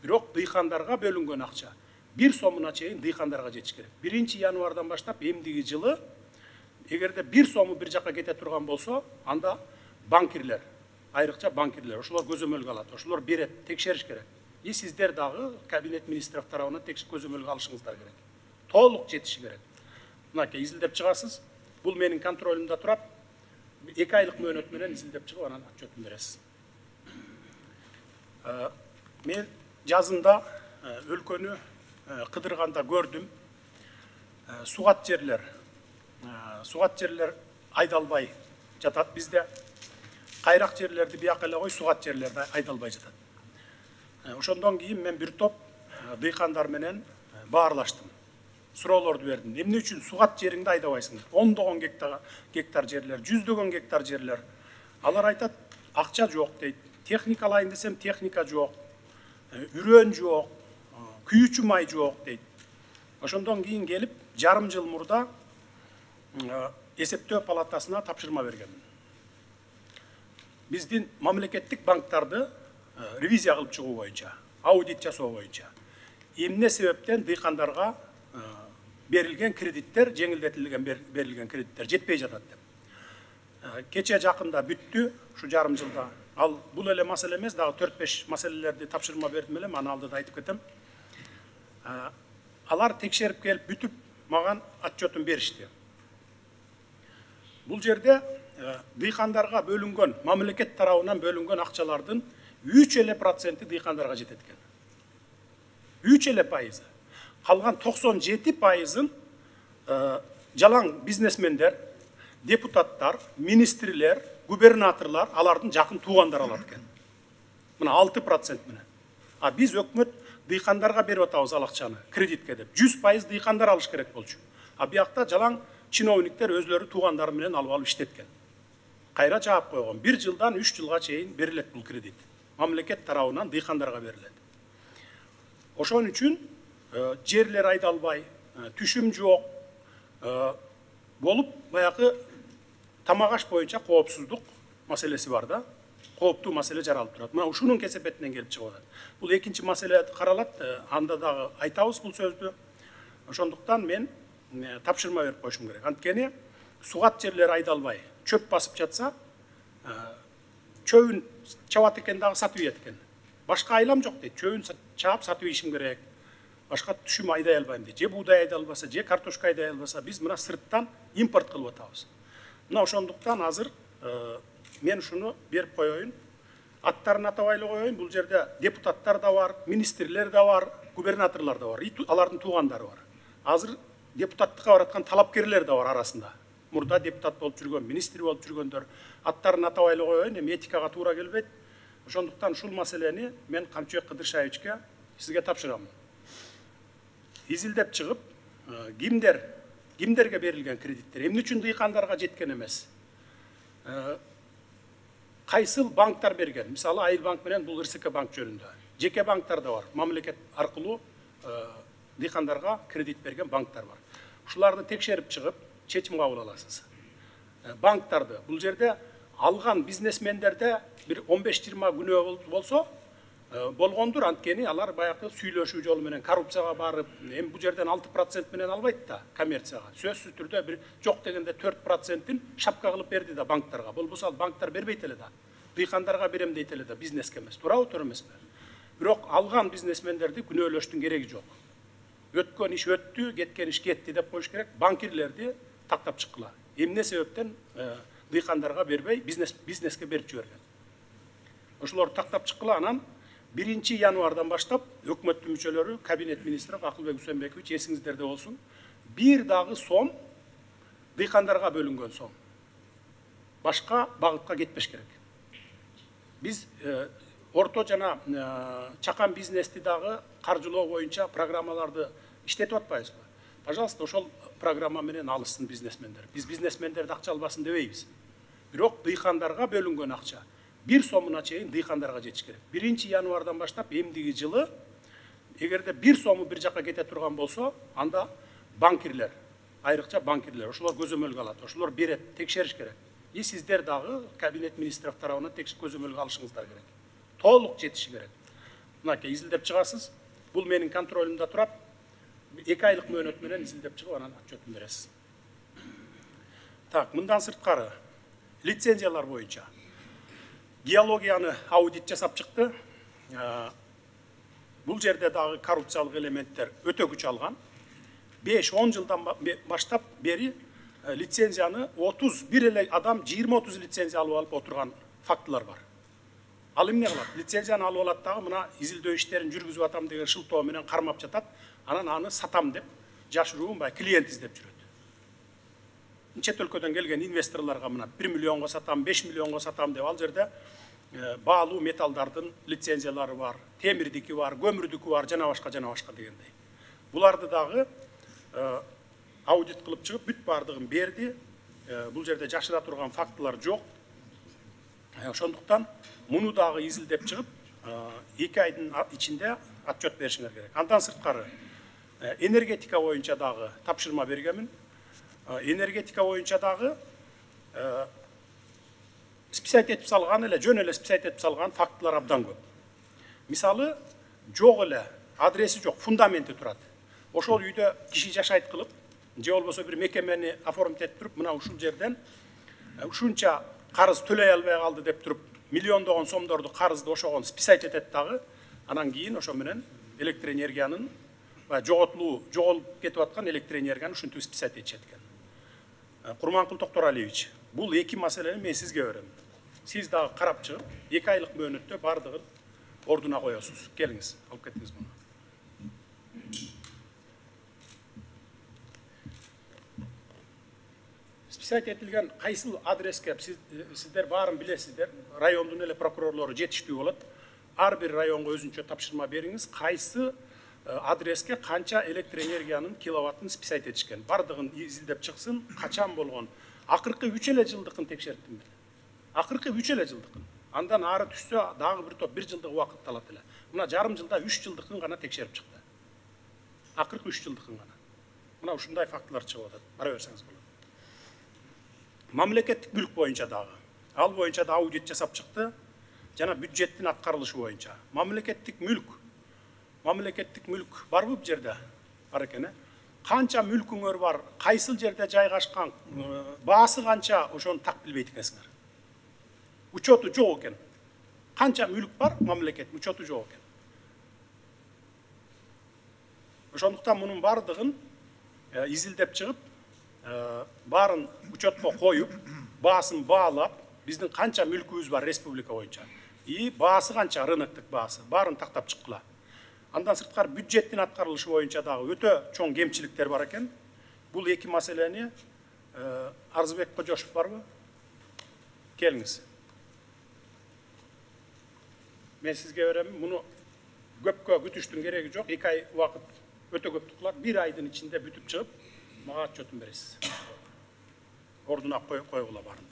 Бирок дыйкандарга бөлүнгөн акча 1 сомуна чейин дыйкандарга жетиш керек. 1 январдан баштап эмдиги жылы эгерде 1 сому бир жакка кете турган болсо, анда банкирлер, айрыкча банкирлер, ошолор көзөмөлгө алат, ошолор берет, текшериш керек. И сиздер дагы кабинет министров тарабынан көзөмөлгө алышыңыздар керек. Толук жетиши керек. Мынакей изилдеп чыгасыз. Бул менин контролумда турат. 2 айлык мөөнөт менен изилдеп чыгып анан отчетун бересиз. Мен жазында өлкөнү кыдырганда көрдүм. Сугат жерлер айдалбай жатат бизде. Кайрак жерлерди бияка эле кой, сугат жерлерди айдалбай жатат. Ошондон кийин мен бир топ дыйкандар менен баарлаштым. Суроолорду бердим. Эмне үчүн сугат жериңди айдабайсыңдар? 10 гектар жерлер, 100 гектар жерлер. Алар айтат, акча жок дейт. Техника алайын десем, техника жок. Үрөн жок, күйүүчү май жок дейт. Ошондон кийин келип, жарым жыл мурда эсептөө палатасына тапшырма бергенмин. Биздин мамлекеттик банктарды ревизия кылып чыгуу боюнча, аудит жасоо боюнча эмне себептен дыйкандарга берилген кредиттер, жеңилдетилген берилген кредиттер жетпей жатат деп. Кече жакында бүттү, ушу жарым жылда. Ал бул эле маселе эмес, дагы 4-5 маселелерди тапшырма бердим эле, аны алдыда айтып кетем. Алар текшерип келип бүтүп маған отчетун беришти. Бул жерде дыйкандарга бөлүнгөн, мамлекет тарабынан бөлүнгөн акчалардын 3% дыйкандарга жетет экен. 3%. Калган 97%-ын жалаң бизнесмендер, депутаттар, министрлер, губернаторлар, алардын жакын туугандары алат экен. Мына 6% менен. А биз өкмөт дыйкандарга берип атабыз ал акчаны, кредитке деп. 100% дыйкандар алыш керек болчу. А биякта жалаң чиновниктер өзлөрү туугандары менен алып иштеткен. Кайра жаап койгон. 1 жылдан 3 жылга чейин берилет бул кредит. Мамлекет тарабынан дыйкандарга берилет. Ошон үчүн жерлер айдалбай, түшүм жок болуп, баягы тамагаш боюнча коопсуздук маселеси бар да. Кооптуу маселе жаралып турат. Мына ушунун кесепетинен келип чыгып атат. Бул экинчи маселе каралат, анда дагы айтабыз бул сөздү. Ошондуктан мен тапшырма берип коюшум керек. Анткени сугат жерлер айдалбай, чөп басып жатса, чөбүн чабат экен дагы сатып ийет экен. Башка айлам жок дейт. Чөбүн чаап сатып ийишим керек. Башка түшүм айдай албайм дейт. Же буудай айдай албаса, же картошка айдай албаса, биз мына сырттан импорт кылып атабыз. Мына ошондуктан азыр мен ушуну берип коеюн. Аттарын атабай эле коеюн. Бул жерде депутаттар да бар, министрлер да бар, губернаторлор да бар, алардын туугандары бар. Азыр депутаттыкка бараткан талапкерлер да бар арасында. Мурда депутат болуп жүргөн, министр болуп жүргөндөр. Аттарын атабай эле коеюн, эми этикага туура келбейт. Ошондуктан ушул маселени мен Камчыбек Кыдыршаевичке сизге тапшырамын. Изилдеп чыгып, кимдерге берилген кредиттер, эмне үчүн дыйкандарга жеткен эмес? Кайсыл банктар берген? Мисалы, Айыл банк менен бул РСК банк жөнүндө. Жеке банктар да бар, мамлекет аркылуу дыйкандарга кредит берген банктар бар. Ушуларды текшерип чыгып, чечим кабыл аласыз. Банктарды бул жерде алган бизнесмендерде бир 15-20 күнөө болсо болгондур, анткени алар баягы сүйлөшүү жолу менен коррупцияга барып, эми бул жерден 6% менен албайт да коммерцияга. Сөзсүз түрдө бир жок дегенде 4%-ин шапка кылып берди да банктарга. Болбосо ал банктар бербейт эле да. Дыйкандарга берем дейт эле да, бизнеске эмес. Туурабы, туура эмеспи? Бирок алган бизнесмендерди күнөөлөштүн кереги жок. Өткөн иш өттү, кеткен иш кетти деп коюш керек. Банкирлерди тактап чыккыла. Эмне себептен дыйкандарга бербей бизнеске берип жиберген. Ошолорду тактап чыккыла. Анан 1 январдан баштап өкмөттүн мүчөлөрү, кабинет министри Акылбек Үсөнбекович эсиңиздерде болсун, бир дагы сом дыйкандарга бөлүнгөн сом башка багытка кетпеш керек. Биз орто жана чакан бизнести дагы каржылоо боюнча программаларды иштетип атпайбызбы? Пожалуйста, ошол программа менен алышсын бизнесмендер. Биз бизнесмендерди акча албасын дебейбиз. Бирок дыйкандарга бөлүнгөн акча 1 сомуна чейин дыйкандарга жетиш керек. 1 январдан баштап эмдиги жылы эгерде 1 сому бир жакка кете турган болсо, анда банкирлер, айрыкча банкирлер, ошолор көзөмөлгө алат, ошолор берет, текшериш керек. И сиздер дагы кабинет министров тарабынан көзөмөлгө алышыңыздар керек. Толук жетиши керек. мынакей изилдеп чыгасыз. Бул менин контролюмда турат. 2 айлык мөөнөт менен изилдеп чыгып анан отчетун бересиз. Так, мындан сырткары лицензиялар боюнча геологияны аудит жасап чыкты. Бул жерде дагы коррупциялык элементтер өтө күч алган. 5-10 жылдан баштап бери лицензияны 31 эле адам 20-30 лицензия алып отурган фактылар бар. Ал эмне кылат? Лицензияны алып алат дагы мына изилдөө иштерин жүргүзүп атам деген шылтоо менен кармап жатат. Анан аны сатам деп жашыруун клиент издеп жүрөт. Чет өлкөдөн келген инвесторлорго мына 1 миллионго сатам, 5 миллионго сатам деп ал жерде баалуу металдардын лицензиялары бар, темирдики бар, көмүрдүкү бар, жана башка дегендей. Буларды дагы аудит кылып чыгып, бүт бардыгын берди. Бул жерде жашыра турган фактылар жок. Ошондуктан муну дагы изилдеп чыгып, 2 айдын ичинде отчет беришиңер керек. Андан сырткары энергетика боюнча дагы тапшырма бергенмин. Энергетика боюнча дагы списать этип салган эле, жөн эле списать этип салган фактылар абдан көп. Мисалы, жок эле, адреси жок, фундаменти турат. Ошол үйдө киши жашайт кылып, же болбосо бир мекемени оформить этип туруп, мына ушул жерден ушунча карыз төлөй албай калды деп туруп, миллиондогон сомдорду карызды ошогон списать этет дагы, анан кийин ошо менен электроэнергиянын жоголуп кетип аткан электроэнергияны ушинтип списать этишет экен. Курманкул Токторалиевич, бул 2 маселени мен сизге берем. Сиз дагы карап чыгып, 2 айлык мөөнөттө бардыгын ордуна коесуз. Келиңиз, алып кетиңиз муну. Списать этилген кайсыл адреске сиздер баарын билесиздер. Райондун эле прокурорлору жетиштүү болот. Ар бир районго өзүнчө тапшырма бериңиз. Кайсы адреске канча электроэнергиянын киловаттын списать этишкен. Бардыгын изилдеп чыксын, качан болгон. Акыркы 3 эле жылдыкын текшерттим. Акыркы 3 эле жылдыкын. Андан ары түшсө дагы бир топ 1 жылдык убакыт алат эле. Мына жарым жылда 3 жылдыкын гана текшерип чыкты. Акыркы 3 жылдыкын гана. Мына ушундай фактылар чыгып атат. Бара берсеңиз болот. Мамлекеттик мүлк боюнча дагы. Ал боюнча да аудит жасап чыкты. Жана бюджеттин аткарылышы боюнча. Мамлекеттик мүлк барбы бу жерде? Бар экен. Канча мүлкүңөр бар, кайсыл жерде жайгашкан, баасы канча, ошону так билбейт экенсиңер. Учету жок экен. Канча мүлк бар, мамлекет учету жок экен. Ошондуктан мунун бардыгын изилдеп чыгып, барын учетко коюп, баасын баалап, биздин канча мүлкүбүз бар республика боюнча. Баасы канча, рыноктук баасы, барын тактап чыккыла. Андан сырткары бюджеттин аткарылышы боюнча дагы өтө чоң кемчиликтер бар экен. Бул 2 маселени Арзыбек Кожошов барбы? Келиңиз. Мен сизге берем, муну көпкө күтүштүн кереги жок. 2 ай убакыт өтө көп туклар. 1 айдын ичинде бүтүп чыгып, мага отчетун бересиз. Ордуна койгула барын.